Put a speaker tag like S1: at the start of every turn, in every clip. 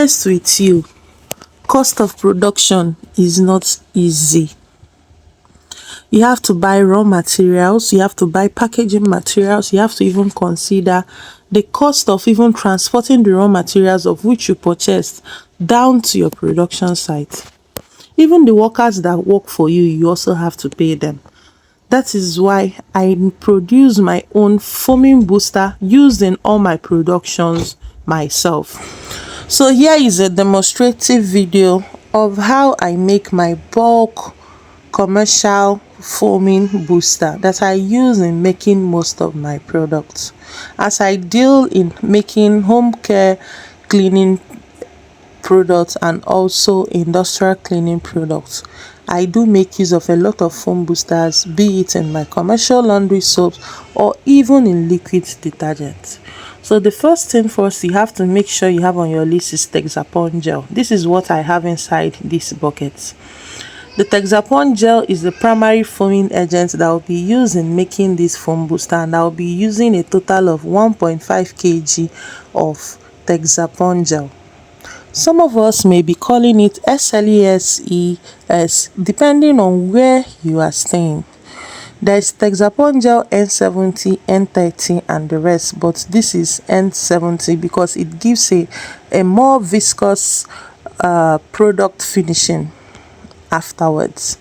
S1: honest with you, cost of production is not easy. You have to buy raw materials, you have to buy packaging materials, you have to even consider the cost of even transporting the raw materials of which you purchased down to your production site. Even the workers that work for you, you also have to pay them. That is why I produce my own foaming booster used in all my productions myself. So here is a demonstrative video of how I make my bulk commercial foaming booster that I use in making most of my products. As I deal in making home care cleaning products and also industrial cleaning products, I do make use of a lot of foam boosters, be it in my commercial laundry soaps or even in liquid detergent. So the first thing first, you have to make sure you have on your list is Texapon gel. This is what I have inside this bucket. The Texapon gel is the primary foaming agent that will be used in making this foam booster, and I will be using a total of 1.5 kg of Texapon gel. Some of us may be calling it SLESES depending on where you are staying. There is Texapon gel N70, N30 and the rest, but this is N70 because it gives a more viscous product finishing afterwards.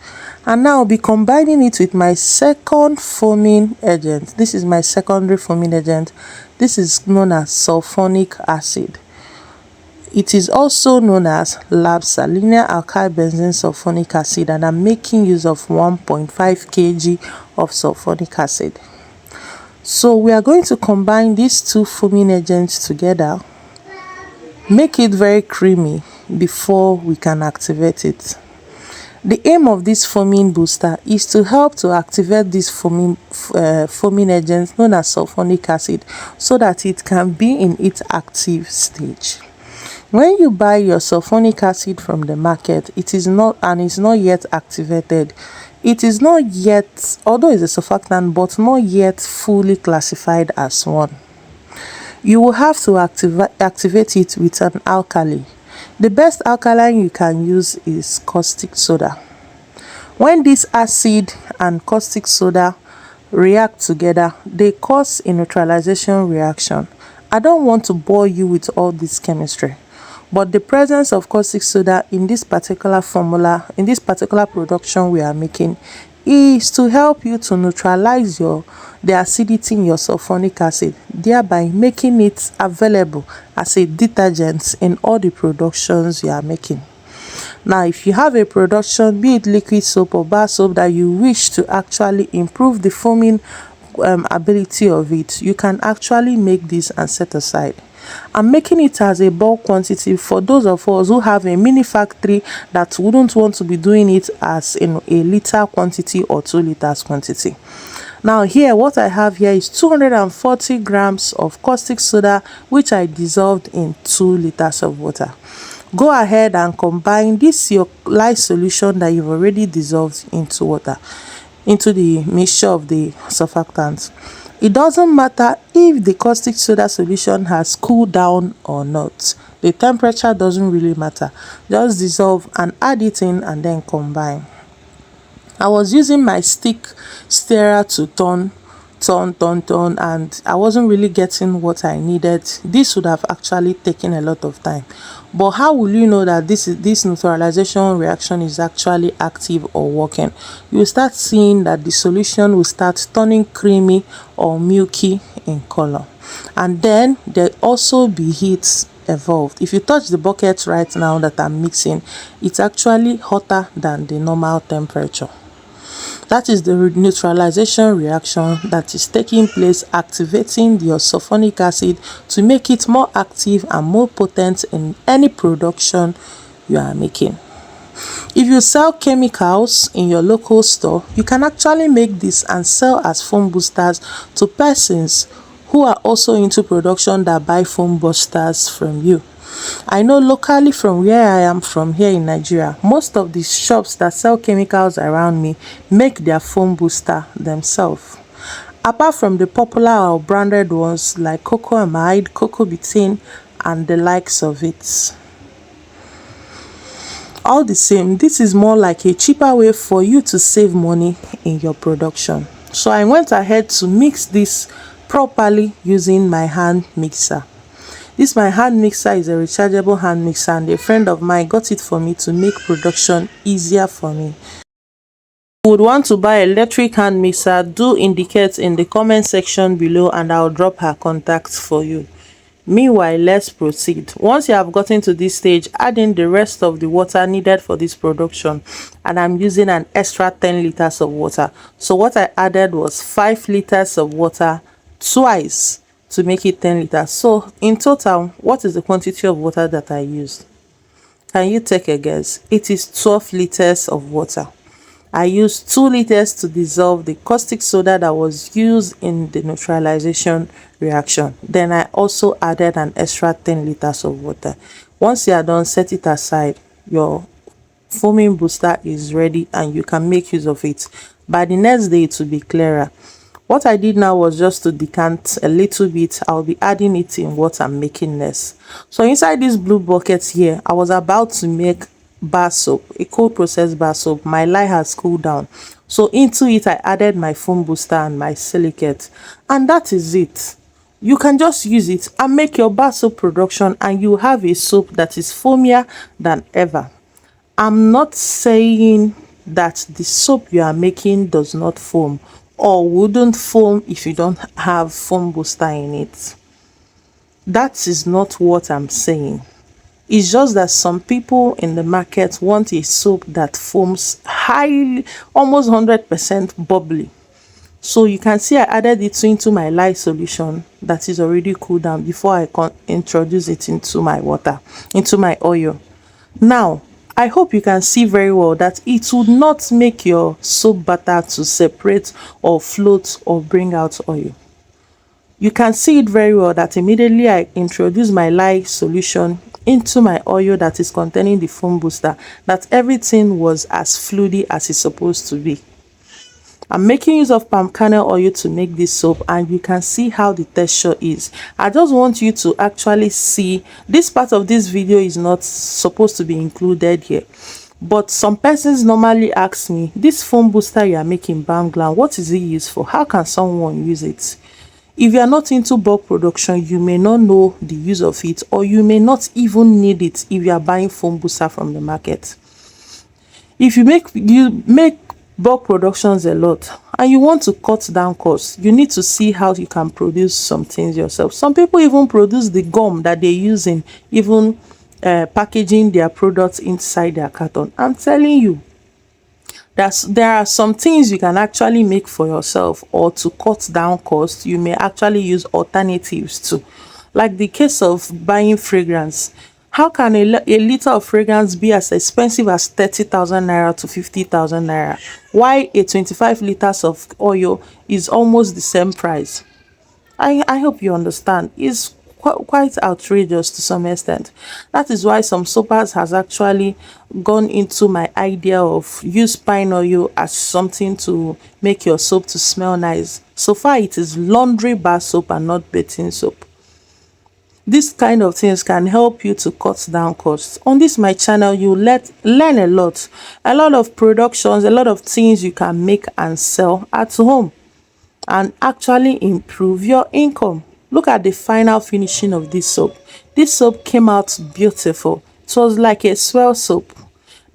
S1: And now I'll be combining it with my second foaming agent. This is my secondary foaming agent. This is known as sulfonic acid. It is also known as LABSA, linear alkyl benzene sulfonic acid, and I'm making use of 1.5 kg of sulfonic acid. So we are going to combine these two foaming agents together, make it very creamy before we can activate it. The aim of this foaming booster is to help to activate this foaming agent known as sulfonic acid so that it can be in its active stage. When you buy your sulfonic acid from the market, it is not yet activated. It is not yet, although it's a surfactant, but not yet fully classified as one. You will have to activate it with an alkali. The best alkaline you can use is caustic soda. When this acid and caustic soda react together, they cause a neutralization reaction. I don't want to bore you with all this chemistry, but the presence of caustic soda in this particular formula, in this particular production we are making, is to help you to neutralize the acidity in your sulfonic acid, thereby making it available as a detergent in all the productions you are making. Now, if you have a production, be it liquid soap or bar soap, that you wish to actually improve the foaming ability of it, you can actually make this and set aside. I'm making it as a bulk quantity for those of us who have a mini factory that wouldn't want to be doing it as in a liter quantity or 2 liters quantity. Now here, what I have here is 240 grams of caustic soda, which I dissolved in 2 liters of water. Go ahead and combine this your lye solution that you've already dissolved into water, into the mixture of the surfactants. It doesn't matter if the caustic soda solution has cooled down or not. The temperature doesn't really matter. Just dissolve and add it in and then combine. I was using my stick stirrer to turn, and I wasn't really getting what I needed. This would have actually taken a lot of time. But how will you know that this neutralization reaction is actually active or working? You start seeing that the solution will start turning creamy or milky in color, and then there also be heat evolved. If you touch the bucket right now that I'm mixing, it's actually hotter than the normal temperature. That is the neutralization reaction that is taking place, activating your sulfonic acid to make it more active and more potent in any production you are making. If you sell chemicals in your local store, you can actually make this and sell as foam boosters to persons who are also into production that buy foam boosters from you. I know locally from where I am from here in Nigeria, most of the shops that sell chemicals around me make their foam booster themselves. Apart from the popular or branded ones like Cocoamide, Coco Butane and the likes of it. All the same, this is more like a cheaper way for you to save money in your production. So I went ahead to mix this properly using my hand mixer. This my hand mixer is a rechargeable hand mixer, and a friend of mine got it for me to make production easier for me. If you would want to buy electric hand mixer, do indicate in the comment section below and I'll drop her contacts for you. Meanwhile, let's proceed. Once you have gotten to this stage, add in the rest of the water needed for this production, and I'm using an extra 10 liters of water. So what I added was 5 liters of water twice to make it 10 liters. So in total, what is the quantity of water that I used? Can you take a guess? It is 12 liters of water. I used 2 liters to dissolve the caustic soda that was used in the neutralization reaction. Then I also added an extra 10 liters of water. Once you are done, set it aside. Your foaming booster is ready and you can make use of it. By the next day, it will be clearer. What I did now was just to decant a little bit. I'll be adding it in what I'm making next. So inside this blue bucket here, I was about to make bar soap, a cold process bar soap. My lye has cooled down, so into it I added my foam booster and my silicate, and that is it. You can just use it and make your bar soap production, and you have a soap that is foamier than ever. I'm not saying that the soap you are making does not foam or wouldn't foam if you don't have foam booster in it. That is not what I'm saying. It's just that some people in the market want a soap that foams highly, almost 100% bubbly. So you can see I added it into my lye solution that is already cooled down before I can introduce it into my water, into my oil. Now, I hope you can see very well that it would not make your soap batter to separate or float or bring out oil. You can see it very well that immediately I introduce my lye solution into my oil that is containing the foam booster, that everything was as fluidy as it's supposed to be. I'm making use of palm kernel oil to make this soap, and you can see how the texture is. I just want you to actually see. This part of this video is not supposed to be included here, but some persons normally ask me, this foam booster you are making, BamGlam, what is it used for? How can someone use it? If you are not into bulk production, you may not know the use of it, or you may not even need it if you are buying foam booster from the market. If you make bulk productions a lot and you want to cut down costs, you need to see how you can produce some things yourself. Some people even produce the gum that they use in even packaging their products inside their carton. I'm telling you, there are some things you can actually make for yourself, or to cut down costs you may actually use alternatives to, like the case of buying fragrance. How can a liter of fragrance be as expensive as 30,000 naira to 50,000 naira, while a 25 liters of oil is almost the same price? I hope you understand. It's quite outrageous to some extent. That is why some soapers has actually gone into my idea of use pine oil as something to make your soap to smell nice. So far it is laundry bar soap and not bathing soap. This kind of things can help you to cut down costs. On this my channel, you learn a lot of productions, a lot of things you can make and sell at home and actually improve your income. Look at the final finishing of this soap. This soap came out beautiful. It was like a swell soap.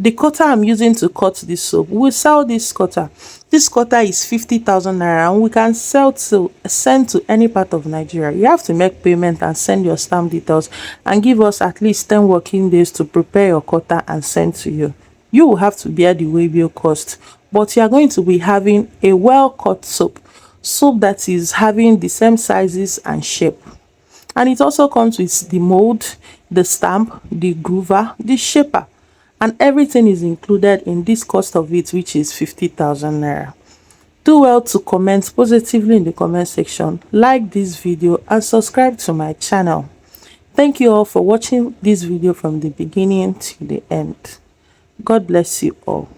S1: The cutter I'm using to cut this soap, we sell this cutter. This cutter is 50,000 naira, and we can send to any part of Nigeria. You have to make payment and send your stamp details and give us at least 10 working days to prepare your cutter and send to you. You will have to bear the waybill cost, but you are going to be having a well cut soap that is having the same sizes and shape. And it also comes with the mold, the stamp, the groover, the shaper, and everything is included in this cost of it, which is 50,000 naira. Do well to comment positively in the comment section, like this video and subscribe to my channel. Thank you all for watching this video from the beginning to the end. God bless you all.